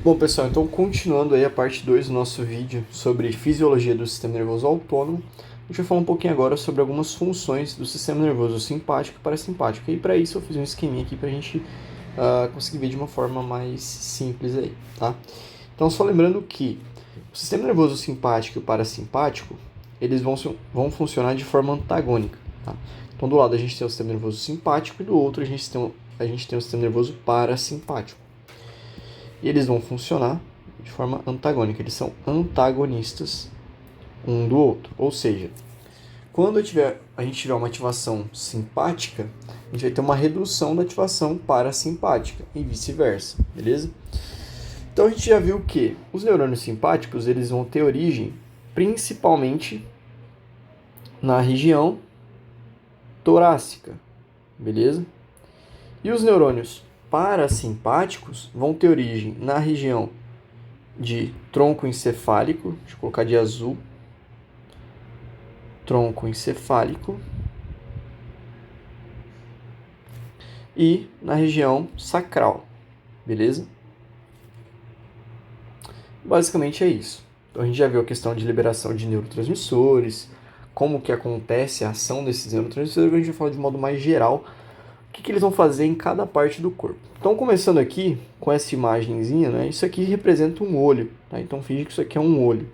Bom, pessoal, então continuando aí a parte 2 do nosso vídeo sobre fisiologia do sistema nervoso autônomo, a gente vai falar um pouquinho agora sobre algumas funções do sistema nervoso simpático e parasimpático. E para isso eu fiz um esqueminha aqui para a gente conseguir ver de uma forma mais simples aí, tá? Então, só lembrando que o sistema nervoso simpático e o parasimpático, eles vão funcionar de forma antagônica, tá? Então, do lado a gente tem o sistema nervoso simpático e do outro a gente tem o sistema nervoso parasimpático. E eles vão funcionar de forma antagônica, eles são antagonistas um do outro. Ou seja, quando a gente tiver uma ativação simpática, a gente vai ter uma redução da ativação parasimpática e vice-versa, beleza? Então a gente já viu que os neurônios simpáticos eles vão ter origem principalmente na região torácica, beleza? E os neurônios parasimpáticos vão ter origem na região de tronco encefálico, deixa eu colocar de azul, tronco encefálico, e na região sacral, beleza? Basicamente é isso. Então a gente já viu a questão de liberação de neurotransmissores, como que acontece a ação desses neurotransmissores, a gente vai falar de modo mais geral o que eles vão fazer em cada parte do corpo. Então, começando aqui com essa imagenzinha, né? Isso aqui representa um olho, tá? Então, finge que isso aqui é um olho.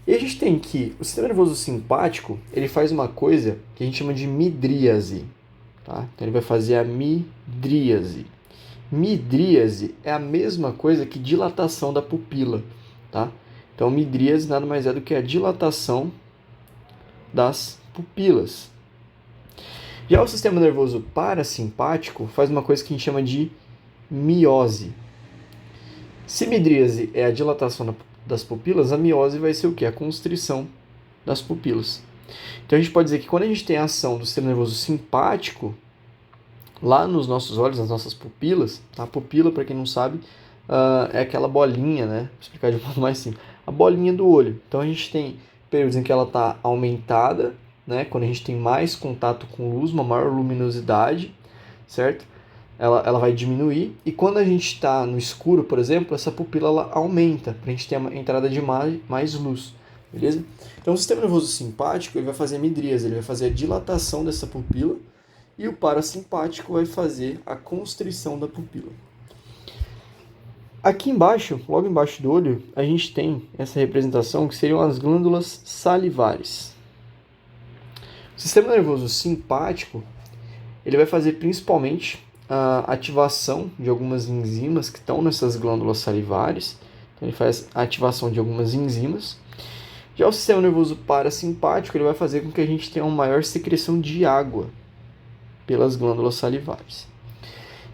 E a gente tem que o sistema nervoso simpático, ele faz uma coisa que a gente chama de midríase, tá? Então, ele vai fazer a midríase. Midríase é a mesma coisa que dilatação da pupila, tá? Então, midríase nada mais é do que a dilatação das pupilas. Já o sistema nervoso parasimpático faz uma coisa que a gente chama de miose. Se midríase é a dilatação das pupilas, a miose vai ser o quê? A constrição das pupilas. Então a gente pode dizer que quando a gente tem a ação do sistema nervoso simpático, lá nos nossos olhos, nas nossas pupilas, tá? A pupila, para quem não sabe, é aquela bolinha, né? Vou explicar de um modo mais simples. A bolinha do olho. Então a gente tem períodos em que ela está aumentada, né? Quando a gente tem mais contato com luz, uma maior luminosidade, certo? Ela vai diminuir. E quando a gente está no escuro, por exemplo, essa pupila ela aumenta, para a gente ter a entrada de mais luz, beleza? Então o sistema nervoso simpático ele vai fazer a midríase, ele vai fazer a dilatação dessa pupila, e o parasimpático vai fazer a constrição da pupila. Aqui embaixo, logo embaixo do olho, a gente tem essa representação que seriam as glândulas salivares. O sistema nervoso simpático, ele vai fazer principalmente a ativação de algumas enzimas que estão nessas glândulas salivares. Então, ele faz a ativação de algumas enzimas. Já o sistema nervoso parasimpático, ele vai fazer com que a gente tenha uma maior secreção de água pelas glândulas salivares.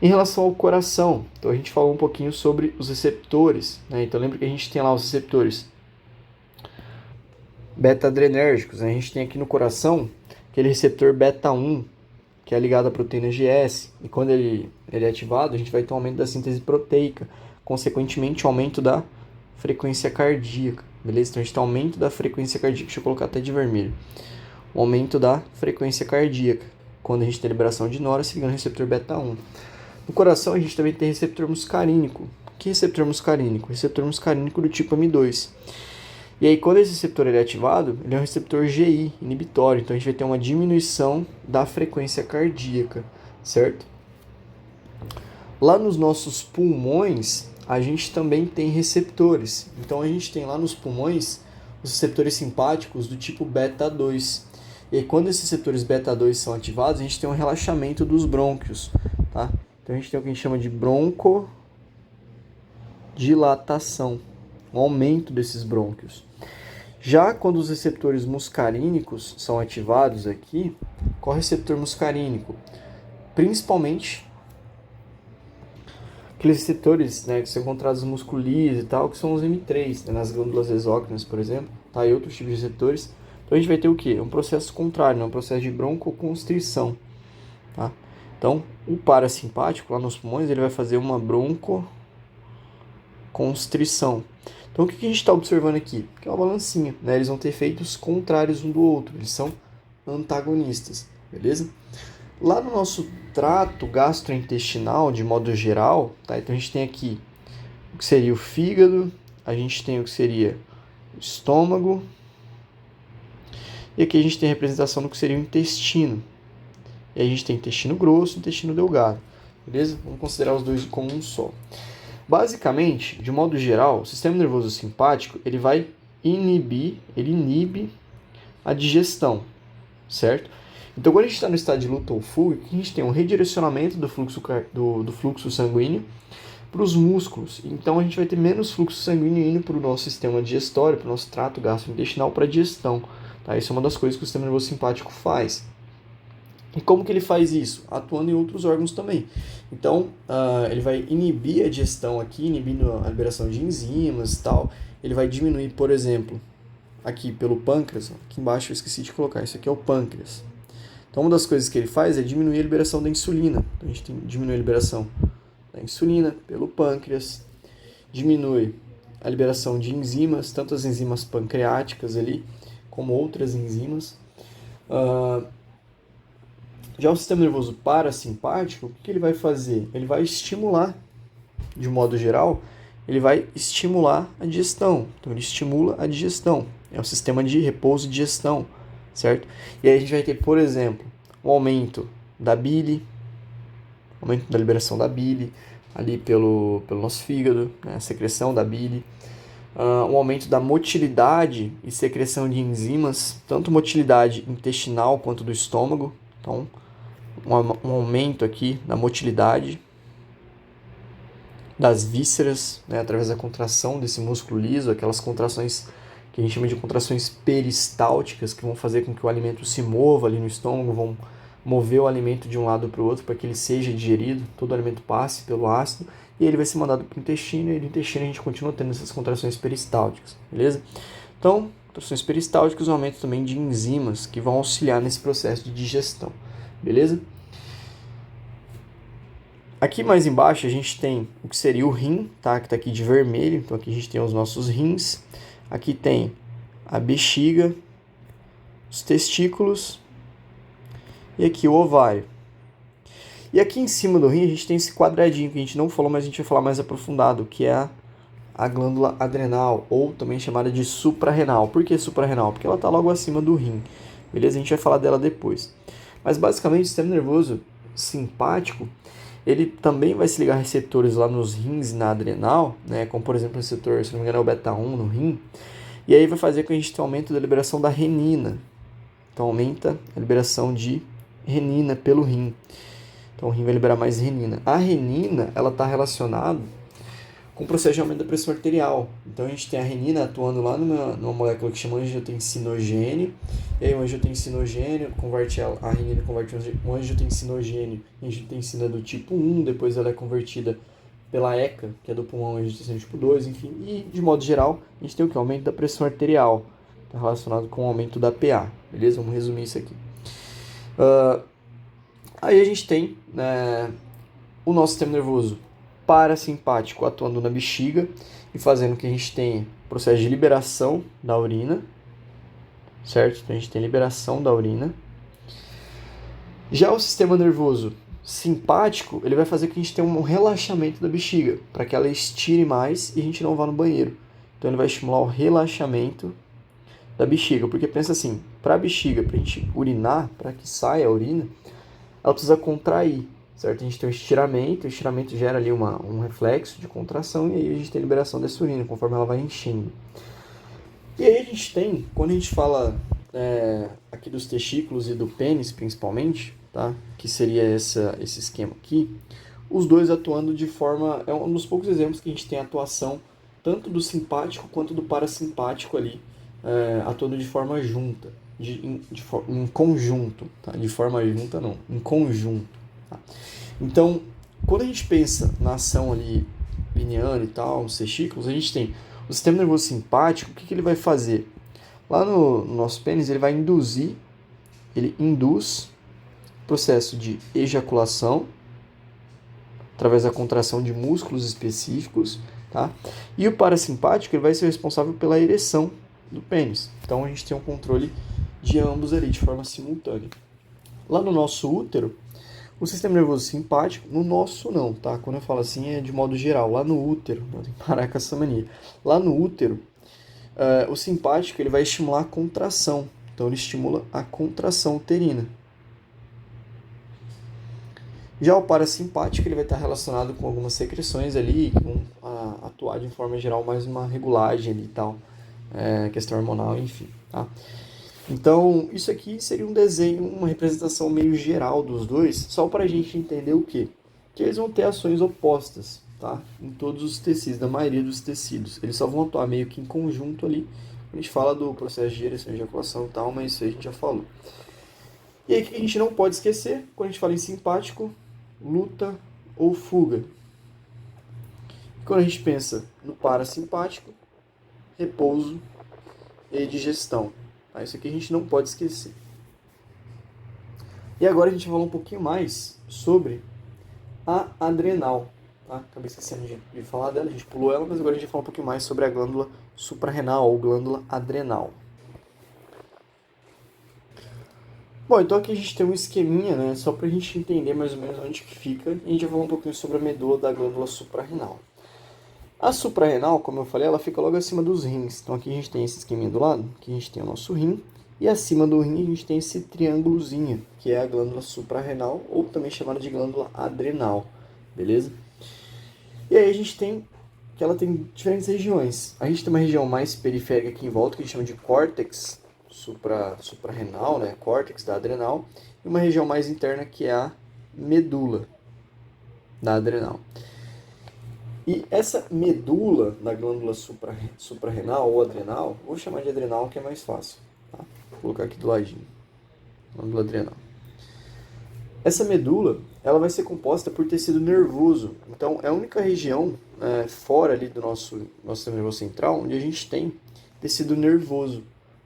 Em relação ao coração, então a gente falou um pouquinho sobre os receptores, né? Então lembra que a gente tem lá os receptores beta-adrenérgicos, né? A gente tem aqui no coração aquele receptor beta-1, que é ligado à proteína GS, e quando ele é ativado, a gente vai ter um aumento da síntese proteica, consequentemente, um aumento da frequência cardíaca, beleza? Então, a gente tem um aumento da frequência cardíaca, deixa eu colocar até de vermelho, um aumento da frequência cardíaca, quando a gente tem liberação de nora, se ligando ao receptor beta-1. No coração, a gente também tem receptor muscarínico. Que receptor muscarínico? Receptor muscarínico do tipo M2. E aí, quando esse receptor é ativado, ele é um receptor GI, inibitório. Então, a gente vai ter uma diminuição da frequência cardíaca, certo? Lá nos nossos pulmões, a gente também tem receptores. Então, a gente tem lá nos pulmões os receptores simpáticos do tipo beta-2. E aí, quando esses receptores beta-2 são ativados, a gente tem um relaxamento dos brônquios, tá? Então, a gente tem o que a gente chama de broncodilatação, um aumento desses brônquios. Já quando os receptores muscarínicos são ativados aqui, qual é o receptor muscarínico? Principalmente aqueles receptores, né, que são encontrados nos musculis e tal, que são os M3, né, nas glândulas exócrinas, por exemplo, tá? E outros tipos de receptores. Então a gente vai ter o quê? Um processo contrário, né? Um processo de broncoconstrição, tá? Então, o parasimpático, lá nos pulmões, ele vai fazer uma broncoconstrição. Então, o que a gente está observando aqui? Que é uma balancinha, né? Eles vão ter efeitos contrários um do outro, eles são antagonistas, beleza? Lá no nosso trato gastrointestinal, de modo geral, tá? Então, a gente tem aqui o que seria o fígado, a gente tem o que seria o estômago, e aqui a gente tem a representação do que seria o intestino. E a gente tem intestino grosso e intestino delgado, beleza? Vamos considerar os dois como um só. Basicamente, de modo geral, o sistema nervoso simpático ele vai inibe a digestão, certo? Então, quando a gente está no estado de luta ou fuga, a gente tem um redirecionamento do fluxo sanguíneo para os músculos. Então, a gente vai ter menos fluxo sanguíneo indo para o nosso sistema digestório, para o nosso trato gastrointestinal, para a digestão. Tá? Isso é uma das coisas que o sistema nervoso simpático faz. E como que ele faz isso? Atuando em outros órgãos também. Então, ele vai inibir a digestão aqui, inibindo a liberação de enzimas e tal. Ele vai diminuir, por exemplo, aqui pelo pâncreas. Aqui embaixo eu esqueci de colocar, isso aqui é o pâncreas. Então, uma das coisas que ele faz é diminuir a liberação da insulina. Então, a gente tem que diminuir a liberação da insulina pelo pâncreas. Diminui a liberação de enzimas, tanto as enzimas pancreáticas ali, como outras enzimas. Já o sistema nervoso parasimpático, o que ele vai fazer? Ele vai estimular, de modo geral, ele vai estimular a digestão. Então, ele estimula a digestão. É um sistema de repouso e digestão, certo? E aí a gente vai ter, por exemplo, um aumento da bile, aumento da liberação da bile, ali pelo nosso fígado, né? A secreção da bile. Um aumento da motilidade e secreção de enzimas, tanto motilidade intestinal quanto do estômago. Então, um aumento aqui da motilidade das vísceras, né, através da contração desse músculo liso, aquelas contrações que a gente chama de contrações peristálticas, que vão fazer com que o alimento se mova ali no estômago, vão mover o alimento de um lado para o outro para que ele seja digerido, todo o alimento passe pelo ácido, e ele vai ser mandado para o intestino, e no intestino a gente continua tendo essas contrações peristálticas, beleza? Então, contrações peristálticas, um aumento também de enzimas que vão auxiliar nesse processo de digestão, beleza? Aqui mais embaixo a gente tem o que seria o rim, tá? Que está aqui de vermelho, então aqui a gente tem os nossos rins, aqui tem a bexiga, os testículos e aqui o ovário. E aqui em cima do rim a gente tem esse quadradinho que a gente não falou, mas a gente vai falar mais aprofundado, que é a glândula adrenal, ou também chamada de suprarrenal. Por que suprarrenal? Porque ela está logo acima do rim, beleza? A gente vai falar dela depois. Mas basicamente o sistema nervoso simpático, ele também vai se ligar a receptores lá nos rins e na adrenal, né? Como por exemplo o receptor, se não me engano é o beta-1 no rim, e aí vai fazer com que a gente tenha aumento da liberação da renina. Então aumenta a liberação de renina pelo rim. Então o rim vai liberar mais renina. A renina, ela está relacionada com o processo de aumento da pressão arterial. Então a gente tem a renina atuando lá numa molécula que chama angiotensinogênio, e aí o angiotensinogênio converte a renina converte o angiotensinogênio em angiotensina do tipo 1, depois ela é convertida pela ECA, que é do pulmão, angiotensina tipo 2, enfim. E de modo geral, a gente tem o que? Aumento da pressão arterial, está relacionado com o aumento da PA, beleza? Vamos resumir isso aqui. Aí a gente tem o nosso sistema nervoso parasimpático atuando na bexiga e fazendo que a gente tenha processo de liberação da urina, certo? Então a gente tem liberação da urina. Já o sistema nervoso simpático, ele vai fazer que a gente tenha um relaxamento da bexiga, para que ela estire mais e a gente não vá no banheiro. Então ele vai estimular o relaxamento da bexiga, porque pensa assim, para a bexiga, para a gente urinar, para que saia a urina, ela precisa contrair, certo? A gente tem um estiramento, o estiramento gera ali um reflexo de contração e aí a gente tem a liberação dessa urina, conforme ela vai enchendo. E aí a gente tem, quando a gente fala aqui dos testículos e do pênis principalmente, tá? Que seria esse esquema aqui, os dois atuando de forma, é um dos poucos exemplos que a gente tem atuação tanto do simpático quanto do parasimpático ali, atuando de forma junta, em conjunto, tá? De forma junta não, em conjunto. Tá? Então, quando a gente pensa na ação ali peniana e tal, nos testículos, a gente tem o sistema nervoso simpático. O que ele vai fazer? Lá no nosso pênis, ele induz o processo de ejaculação através da contração de músculos específicos, tá? E o parasimpático, ele vai ser responsável pela ereção do pênis. Então a gente tem um controle de ambos ali de forma simultânea. Lá no nosso útero, O sistema nervoso simpático, no nosso não, tá? Quando eu falo assim é de modo geral. Lá no útero, tem que parar com essa mania. Lá no útero, o simpático ele vai estimular a contração. Então ele estimula a contração uterina. Já o parasimpático ele vai estar relacionado com algumas secreções ali, que vão atuar de forma geral mais uma regulagem ali e tal, questão hormonal, enfim, tá? Então, isso aqui seria um desenho, uma representação meio geral dos dois, só para a gente entender o quê? Que eles vão ter ações opostas, tá? Em todos os tecidos, na maioria dos tecidos. Eles só vão atuar meio que em conjunto ali. A gente fala do processo de geração e ejaculação e tal, mas isso a gente já falou. E aí, o que a gente não pode esquecer, quando a gente fala em simpático, luta ou fuga. Quando a gente pensa no parasimpático, repouso e digestão. Tá? Isso aqui a gente não pode esquecer. E agora a gente vai falar um pouquinho mais sobre a adrenal. Tá? Acabei esquecendo de falar dela, a gente pulou ela, mas agora a gente vai falar um pouquinho mais sobre a glândula suprarrenal ou glândula adrenal. Bom, então aqui a gente tem um esqueminha, né, só para a gente entender mais ou menos onde que fica, e a gente vai falar um pouquinho sobre a medula da glândula suprarrenal. A suprarrenal, como eu falei, ela fica logo acima dos rins. Então aqui a gente tem esse esqueminha do lado, aqui a gente tem o nosso rim, e acima do rim a gente tem esse triângulozinho, que é a glândula suprarrenal, ou também chamada de glândula adrenal, beleza? E aí a gente tem que ela tem diferentes regiões. A gente tem uma região mais periférica aqui em volta, que a gente chama de córtex suprarrenal, né? Córtex da adrenal, e uma região mais interna que é a medula da adrenal. E essa medula da glândula suprarrenal ou adrenal, vou chamar de adrenal que é mais fácil. Tá? Vou colocar aqui do ladinho. Glândula adrenal. Essa medula ela vai ser composta por tecido nervoso. Então, é a única região fora ali do nosso sistema nervoso central onde a gente tem tecido nervoso.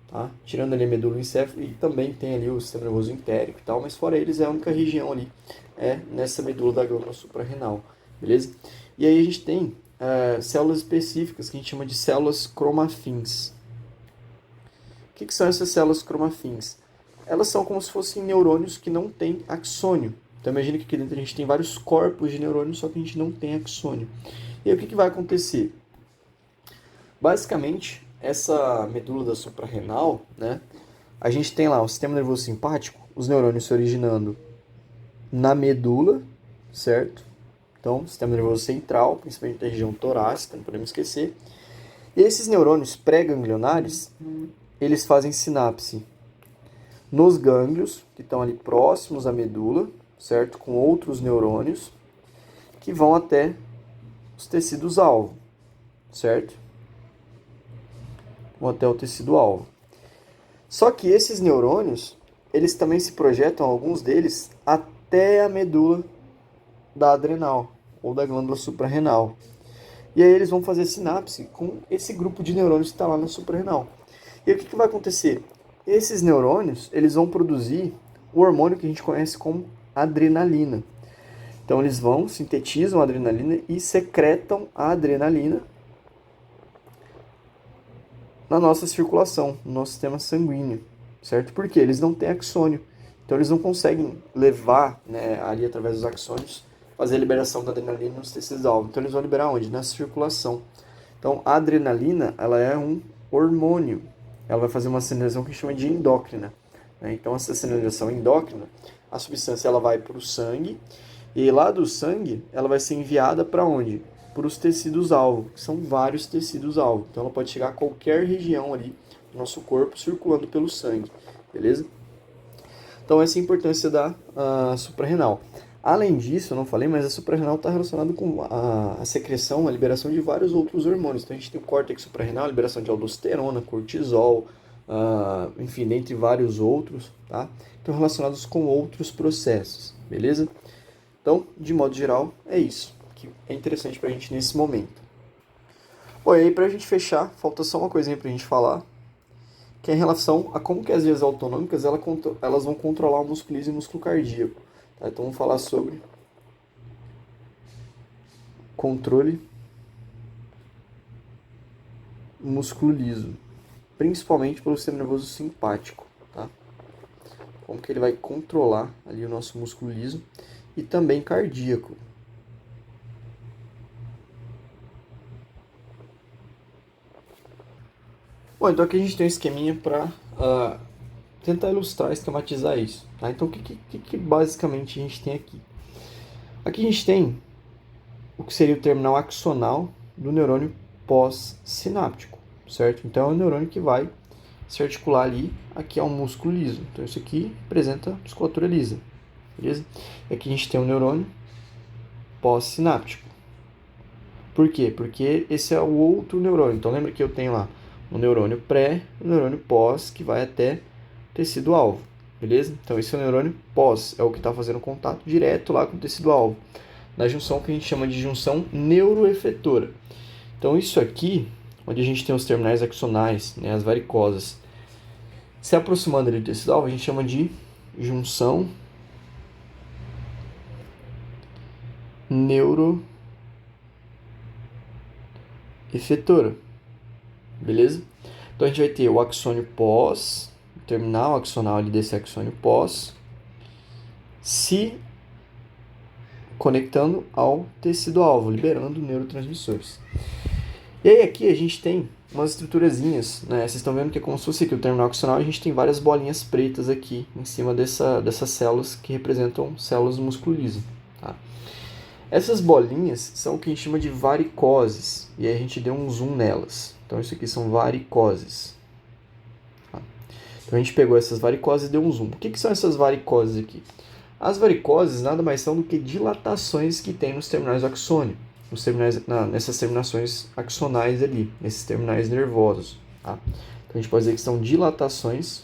Tá? Tirando ali a medula encéfala e também tem ali o sistema nervoso entérico e tal, mas fora eles é a única região ali nessa medula da glândula suprarrenal, beleza? E aí a gente tem células específicas que a gente chama de células cromafins. O que são essas células cromafins? Elas são como se fossem neurônios que não têm axônio. Então imagina que aqui dentro a gente tem vários corpos de neurônios, só que a gente não tem axônio. E aí o que vai acontecer? Basicamente, essa medula da suprarrenal, né, a gente tem lá o sistema nervoso simpático, os neurônios se originando na medula, certo? Então, sistema nervoso central, principalmente da região torácica, não podemos esquecer. E esses neurônios pré-ganglionares, eles fazem sinapse nos gânglios, que estão ali próximos à medula, certo? Com outros neurônios, que vão até os tecidos-alvo, certo? Vão até o tecido-alvo. Só que esses neurônios, eles também se projetam, alguns deles, até a medula da adrenal, ou da glândula suprarrenal. E aí eles vão fazer sinapse com esse grupo de neurônios que está lá na suprarrenal. E aí o que vai acontecer? Esses neurônios, eles vão produzir o hormônio que a gente conhece como adrenalina. Então eles vão, sintetizam a adrenalina e secretam a adrenalina na nossa circulação, no nosso sistema sanguíneo, certo? Porque eles não têm axônio. Então eles não conseguem levar, né, ali através dos axônios, fazer a liberação da adrenalina nos tecidos-alvo. Então eles vão liberar onde? Na circulação. Então a adrenalina, ela é um hormônio. Ela vai fazer uma sinalização que a gente chama de endócrina. Né? Então essa sinalização endócrina, a substância ela vai para o sangue, e lá do sangue ela vai ser enviada para onde? Para os tecidos-alvo, que são vários tecidos-alvo. Então ela pode chegar a qualquer região ali do nosso corpo circulando pelo sangue, beleza? Então essa é a importância da suprarrenal. Além disso, eu não falei, mas a suprarrenal está relacionada com a secreção, a liberação de vários outros hormônios. Então a gente tem o córtex suprarrenal, a liberação de aldosterona, cortisol, enfim, dentre vários outros, tá? Então relacionados com outros processos, beleza? Então, de modo geral, é isso que é interessante para a gente nesse momento. Bom, e aí para a gente fechar, falta só uma coisinha para a gente falar, que é em relação a como que as vias autonômicas elas vão controlar o músculo liso e o músculo cardíaco. Tá? Então vamos falar sobre controle músculo liso, principalmente pelo sistema nervoso simpático. Tá? Como que ele vai controlar ali o nosso músculo liso e também cardíaco. Bom, então aqui a gente tem um esqueminha para tentar ilustrar, esquematizar isso. Tá? Então, o que basicamente a gente tem aqui? Aqui a gente tem o que seria o terminal axonal do neurônio pós-sináptico, certo? Então, é o neurônio que vai se articular ali. Aqui é um músculo liso. Então, isso aqui representa musculatura lisa, beleza? E aqui a gente tem um neurônio pós-sináptico. Por quê? Porque esse é o outro neurônio. Então, lembra que eu tenho lá o neurônio pré e o neurônio pós, que vai até tecido-alvo, beleza? Então, esse é o neurônio pós, é o que está fazendo contato direto lá com o tecido-alvo, na junção que a gente chama de junção neuroefetora. Então, isso aqui, onde a gente tem os terminais axonais, né, as varicosas, se aproximando ali do tecido-alvo, a gente chama de junção neuroefetora, beleza? Então, a gente vai ter o axônio pós, o terminal axonal ali desse axônio pós, se conectando ao tecido-alvo, liberando neurotransmissores. E aí aqui a gente tem umas estruturazinhas, né? Vocês estão vendo que é como se fosse aqui o terminal axonal, a gente tem várias bolinhas pretas aqui em cima dessas células que representam células do músculo liso. Tá? Essas bolinhas são o que a gente chama de varicoses, e aí a gente deu um zoom nelas. Então isso aqui são varicoses. Tá? Então a gente pegou essas varicoses e deu um zoom. O que são essas varicoses aqui? As varicoses nada mais são do que dilatações que tem nos terminais do axônio, nessas terminações axonais ali, nesses terminais nervosos. Tá? Então a gente pode dizer que são dilatações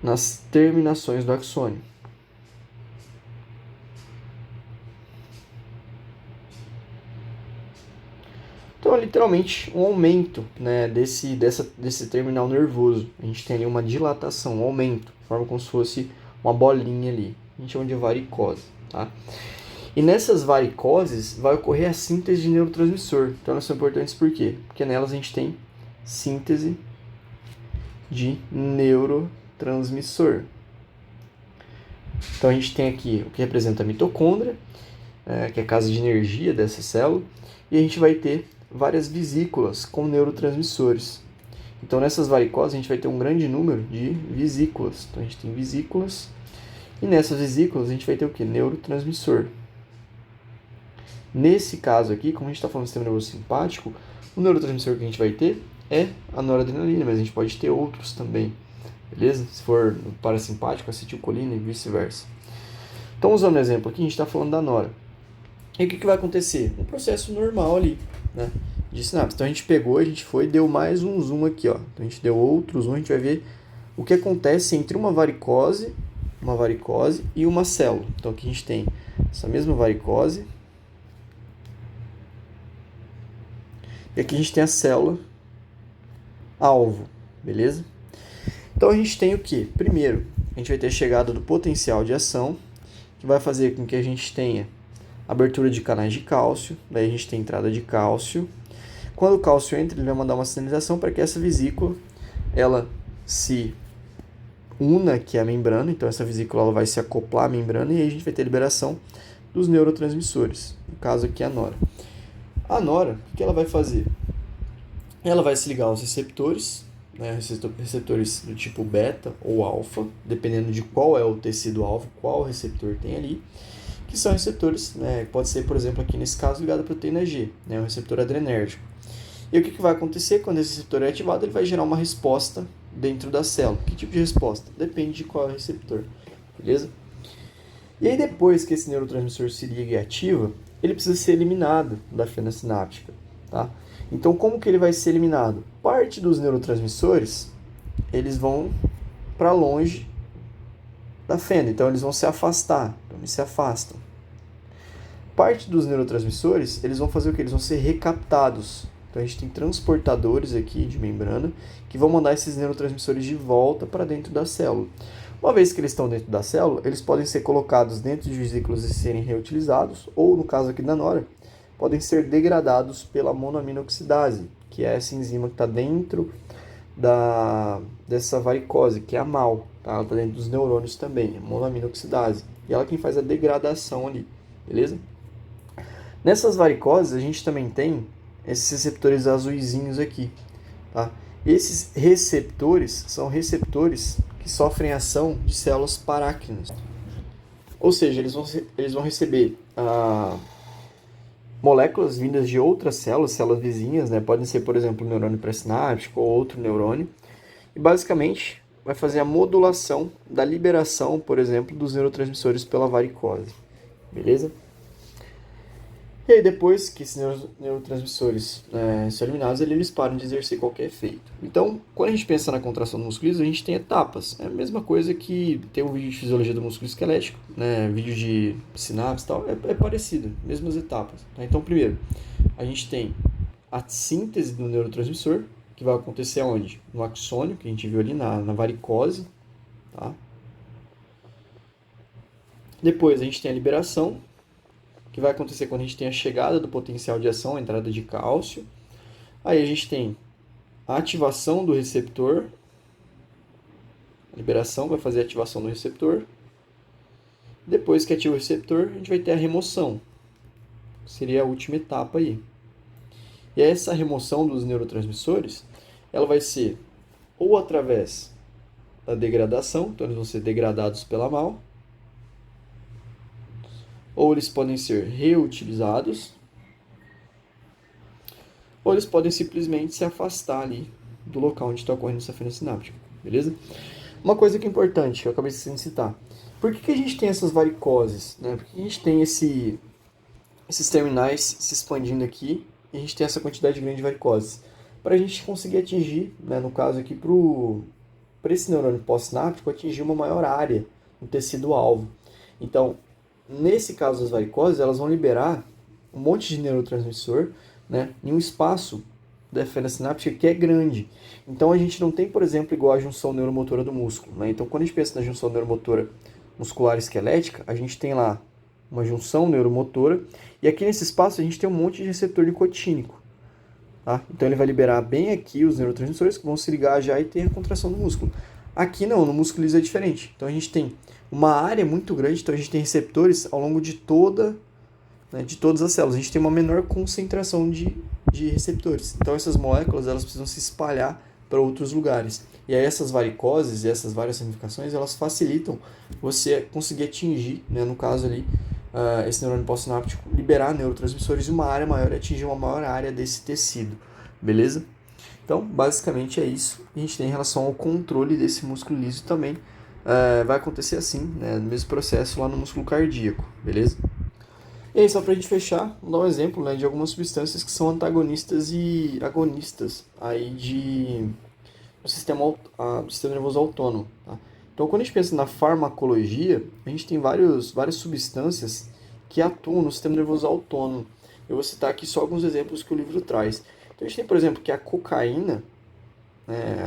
nas terminações do axônio. Então é literalmente um aumento, né, desse terminal nervoso. A gente tem ali uma dilatação, um aumento, forma como se fosse uma bolinha ali. A gente chama de varicose. Tá? E nessas varicoses vai ocorrer a síntese de neurotransmissor. Então elas são importantes por quê? Porque nelas a gente tem síntese de neurotransmissor. Então a gente tem aqui o que representa a mitocôndria, que é a casa de energia dessa célula, e a gente vai ter várias vesículas com neurotransmissores. Então nessas varicoses a gente vai ter um grande número de vesículas. Então a gente tem vesículas, e nessas vesículas a gente vai ter o que? Neurotransmissor. Nesse caso aqui, como a gente está falando do sistema nervoso simpático, o neurotransmissor que a gente vai ter é a noradrenalina, mas a gente pode ter outros também, beleza? Se for no parasimpático, acetilcolina e vice-versa. Então, usando o exemplo aqui, a gente está falando da nora. E o que vai acontecer? Um processo normal ali, né, de sinapse. Então, a gente pegou, a gente foi, deu mais um zoom aqui, ó. Então, a gente deu outro zoom, a gente vai ver o que acontece entre uma varicose e uma célula. Então, aqui a gente tem essa mesma varicose, e aqui a gente tem a célula alvo, beleza? Então a gente tem o que? Primeiro, a gente vai ter a chegada do potencial de ação, que vai fazer com que a gente tenha abertura de canais de cálcio, daí a gente tem entrada de cálcio. Quando o cálcio entra, ele vai mandar uma sinalização para que essa vesícula ela se una aqui à membrana, então essa vesícula ela vai se acoplar à membrana e aí a gente vai ter liberação dos neurotransmissores, no caso aqui a nora. A nora, o que ela vai fazer? Ela vai se ligar aos receptores, né, receptores do tipo beta ou alfa, dependendo de qual é o tecido-alvo, qual receptor tem ali, que são receptores, né, pode ser, por exemplo, aqui nesse caso, ligado à proteína G, né, o receptor adrenérgico. E o que vai acontecer quando esse receptor é ativado? Ele vai gerar uma resposta dentro da célula. Que tipo de resposta? Depende de qual é o receptor, beleza? E aí depois que esse neurotransmissor se liga e ativa, ele precisa ser eliminado da fenda sináptica, tá? Então, como que ele vai ser eliminado? Parte dos neurotransmissores, eles vão para longe da fenda, então eles vão se afastar, então eles se afastam. Parte dos neurotransmissores, eles vão fazer o que? Eles vão ser recaptados. Então, a gente tem transportadores aqui de membrana que vão mandar esses neurotransmissores de volta para dentro da célula. Uma vez que eles estão dentro da célula, eles podem ser colocados dentro de vesículas e serem reutilizados, ou, no caso aqui da nora, podem ser degradados pela monoaminoxidase, que é essa enzima que está dentro dessa varicose, que é a MAO, tá? Ela está dentro dos neurônios também, a monoaminoxidase. E ela é quem faz a degradação ali, beleza? Nessas varicoses, a gente também tem esses receptores azuisinhos aqui, tá? Esses receptores são receptores que sofrem ação de células paráquinas. Ou seja, eles vão receber moléculas vindas de outras células vizinhas, né? Podem ser, por exemplo, um neurônio pré-sináptico ou outro neurônio. E basicamente vai fazer a modulação da liberação, por exemplo, dos neurotransmissores pela varicose. Beleza? E aí, depois que esses neurotransmissores são eliminados, eles param de exercer qualquer efeito. Então, quando a gente pensa na contração do músculo liso, a gente tem etapas. É a mesma coisa que tem um vídeo de fisiologia do músculo esquelético, né? Vídeo de sinapse e tal, é parecido, mesmas etapas. Tá? Então, primeiro, a gente tem a síntese do neurotransmissor, que vai acontecer onde? No axônio, que a gente viu ali na varicose. Tá? Depois, a gente tem a liberação, que vai acontecer quando a gente tem a chegada do potencial de ação, a entrada de cálcio. Aí a gente tem a ativação do receptor, a liberação vai fazer a ativação do receptor. Depois que ativa o receptor, a gente vai ter a remoção, que seria a última etapa aí. E essa remoção dos neurotransmissores, ela vai ser ou através da degradação, então eles vão ser degradados pela MAO, ou eles podem ser reutilizados, ou eles podem simplesmente se afastar ali do local onde está ocorrendo essa fenda sináptica, beleza? Uma coisa que é importante, que eu acabei de citar, por que a gente tem essas varicoses? Né? Por que a gente tem esses terminais se expandindo aqui e a gente tem essa quantidade grande de varicoses? Para a gente conseguir atingir, né, no caso aqui, para esse neurônio pós-sináptico, atingir uma maior área no tecido-alvo. Então, nesse caso das varicoses, elas vão liberar um monte de neurotransmissor, né, em um espaço da fenda sináptica que é grande. Então a gente não tem, por exemplo, igual a junção neuromotora do músculo. Né? Então quando a gente pensa na junção neuromotora muscular esquelética, a gente tem lá uma junção neuromotora e aqui nesse espaço a gente tem um monte de receptor nicotínico. Tá? Então ele vai liberar bem aqui os neurotransmissores que vão se ligar já e ter a contração do músculo. Aqui não, no músculo liso é diferente. Então a gente tem uma área muito grande, então a gente tem receptores ao longo de todas as células. A gente tem uma menor concentração de receptores. Então essas moléculas elas precisam se espalhar para outros lugares. E aí essas varicoses e essas várias ramificações elas facilitam você conseguir atingir, né, no caso ali, esse neurônio pós-sináptico, liberar neurotransmissores em uma área maior e atingir uma maior área desse tecido. Beleza? Então, basicamente é isso. A gente tem em relação ao controle desse músculo liso também. Vai acontecer assim, né, no mesmo processo lá no músculo cardíaco. Beleza? E aí, só para a gente fechar, vou dar um exemplo, né, de algumas substâncias que são antagonistas e agonistas aí do sistema nervoso autônomo. Tá? Então, quando a gente pensa na farmacologia, a gente tem várias substâncias que atuam no sistema nervoso autônomo. Eu vou citar aqui só alguns exemplos que o livro traz. Então, a gente tem, por exemplo, que a cocaína,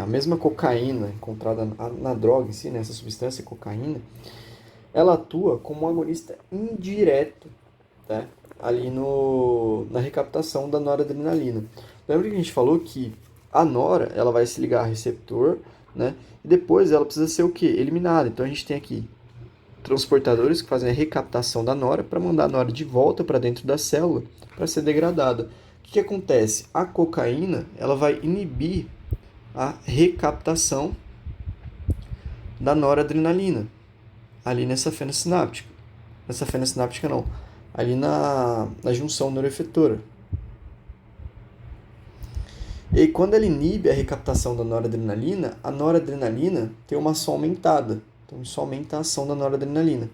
a mesma cocaína encontrada na droga em si, nessa substância, cocaína, ela atua como um agonista indireto, tá? Ali na recaptação da noradrenalina. Lembra que a gente falou que a nora ela vai se ligar ao receptor, né? E depois ela precisa ser o quê? Eliminada. Então a gente tem aqui transportadores que fazem a recaptação da nora para mandar a nora de volta para dentro da célula para ser degradada. O que acontece? A cocaína ela vai inibir a recaptação da noradrenalina ali nessa fenda sináptica. Nessa fenda sináptica não, ali na junção neuroefetora. E aí, quando ela inibe a recaptação da noradrenalina, a noradrenalina tem uma ação aumentada. Então isso aumenta a ação da noradrenalina,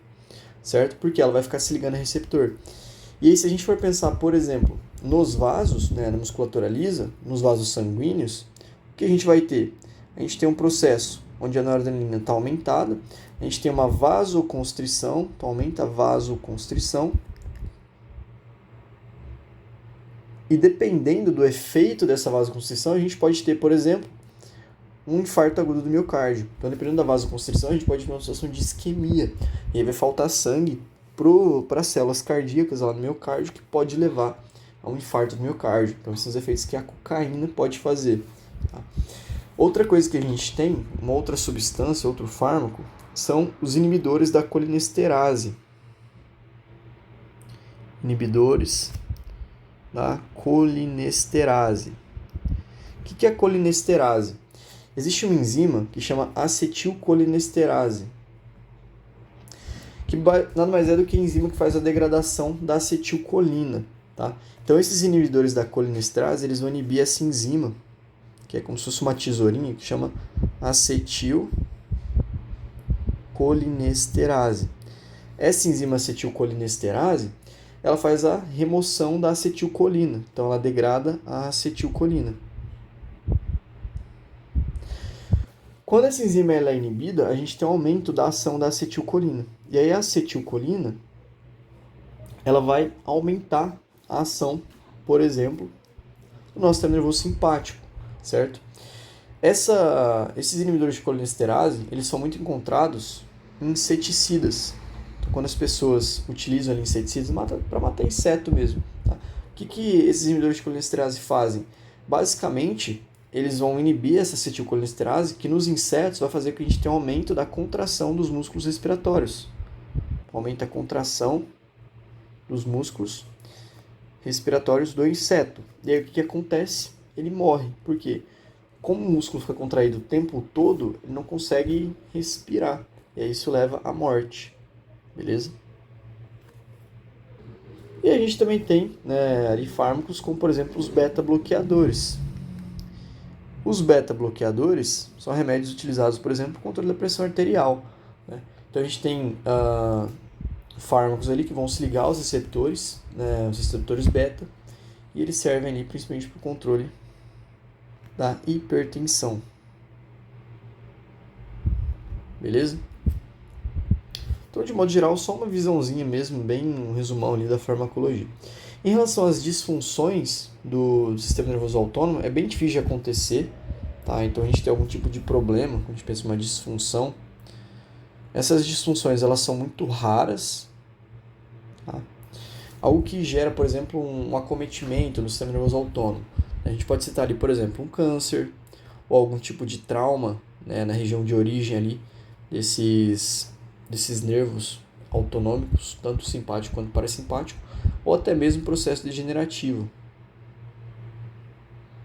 certo? Porque ela vai ficar se ligando ao receptor. E aí se a gente for pensar, por exemplo, nos vasos, né, na musculatura lisa, nos vasos sanguíneos, o que a gente vai ter? A gente tem um processo onde a noradrenalina está aumentada, a gente tem uma vasoconstrição, então aumenta a vasoconstrição, e dependendo do efeito dessa vasoconstrição, a gente pode ter, por exemplo, um infarto agudo do miocárdio. Então, dependendo da vasoconstrição, a gente pode ter uma situação de isquemia. E aí vai faltar sangue para as células cardíacas lá no miocárdio, que pode levar a um infarto do miocárdio. Então, esses são os efeitos que a cocaína pode fazer. Tá? Outra coisa que a gente tem, uma outra substância, outro fármaco, são os inibidores da colinesterase. Inibidores da colinesterase. O que é a colinesterase? Existe uma enzima que chama acetilcolinesterase, que nada mais é do que a enzima que faz a degradação da acetilcolina. Tá? Então, esses inibidores da colinesterase, eles vão inibir essa enzima, que é como se fosse uma tesourinha, que chama acetilcolinesterase. Essa enzima acetilcolinesterase, ela faz a remoção da acetilcolina. Então, ela degrada a acetilcolina. Quando essa enzima ela é inibida, a gente tem um aumento da ação da acetilcolina. E aí a acetilcolina, ela vai aumentar a ação, por exemplo, do nosso sistema nervoso simpático, certo? Esses inibidores de colinesterase, eles são muito encontrados em inseticidas. Então, quando as pessoas utilizam ali inseticidas para matar inseto mesmo. Tá? O que esses inibidores de colinesterase fazem? Basicamente, eles vão inibir essa acetilcolinesterase, que nos insetos vai fazer com que a gente tenha um aumento da contração dos músculos respiratórios. Aumenta a contração dos músculos respiratórios do inseto. E aí o que acontece? Ele morre. Por quê? Como o músculo fica contraído o tempo todo, ele não consegue respirar. E aí isso leva à morte. Beleza? E a gente também tem, né, ali fármacos como, por exemplo, os beta-bloqueadores. Os beta-bloqueadores são remédios utilizados, por exemplo, para o controle da pressão arterial. Né? Então a gente tem fármacos ali que vão se ligar aos receptores, né, os receptores beta, e eles servem ali principalmente para o controle da hipertensão. Beleza? Então, de modo geral, só uma visãozinha mesmo, bem um resumão ali da farmacologia. Em relação às disfunções do sistema nervoso autônomo, é bem difícil de acontecer, tá? Então a gente tem algum tipo de problema quando a gente pensa em uma disfunção. Essas disfunções, elas são muito raras, tá? Algo que gera, por exemplo, um acometimento no sistema nervoso autônomo. A gente pode citar ali, por exemplo, um câncer ou algum tipo de trauma, né, na região de origem ali desses nervos autonômicos, tanto simpático quanto parasimpático, ou até mesmo processo degenerativo.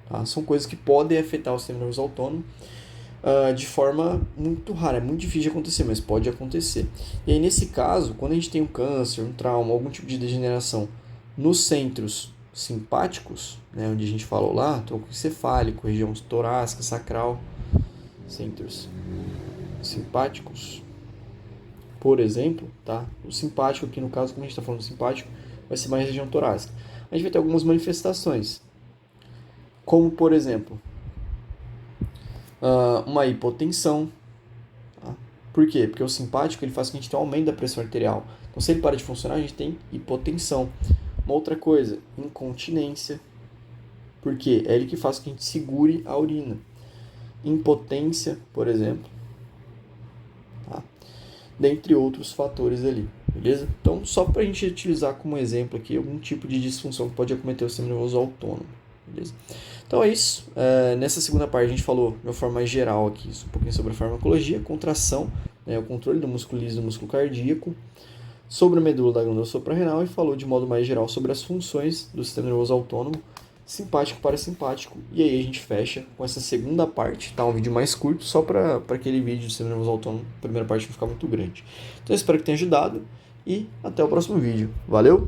Tá? São coisas que podem afetar o sistema nervoso autônomo de forma muito rara, é muito difícil de acontecer, mas pode acontecer. E aí, nesse caso, quando a gente tem um câncer, um trauma, algum tipo de degeneração nos centros simpáticos, né, onde a gente falou lá, tronco encefálico, região torácica, sacral, centros simpáticos, por exemplo, tá? O simpático aqui, no caso, como a gente está falando do simpático, vai ser mais região torácica. A gente vai ter algumas manifestações, como, por exemplo, uma hipotensão. Tá? Por quê? Porque o simpático ele faz com que a gente tenha um aumento da pressão arterial. Então, se ele para de funcionar, a gente tem hipotensão. Uma outra coisa, incontinência. Por quê? É ele que faz com que a gente segure a urina. Impotência, por exemplo. Tá? Dentre outros fatores ali. Beleza? Então, só para a gente utilizar como exemplo aqui algum tipo de disfunção que pode acometer o sistema nervoso autônomo. Beleza? Então é isso. Nessa segunda parte a gente falou de uma forma mais geral aqui, um pouquinho sobre a farmacologia, contração, né, o controle do músculo liso e do músculo cardíaco, sobre a medula da glândula suprarrenal e falou de modo mais geral sobre as funções do sistema nervoso autônomo, simpático, parasimpático. E aí a gente fecha com essa segunda parte, tá? Um vídeo mais curto, só para aquele vídeo do sistema nervoso autônomo, a primeira parte não ficar muito grande. Então eu espero que tenha ajudado e até o próximo vídeo. Valeu!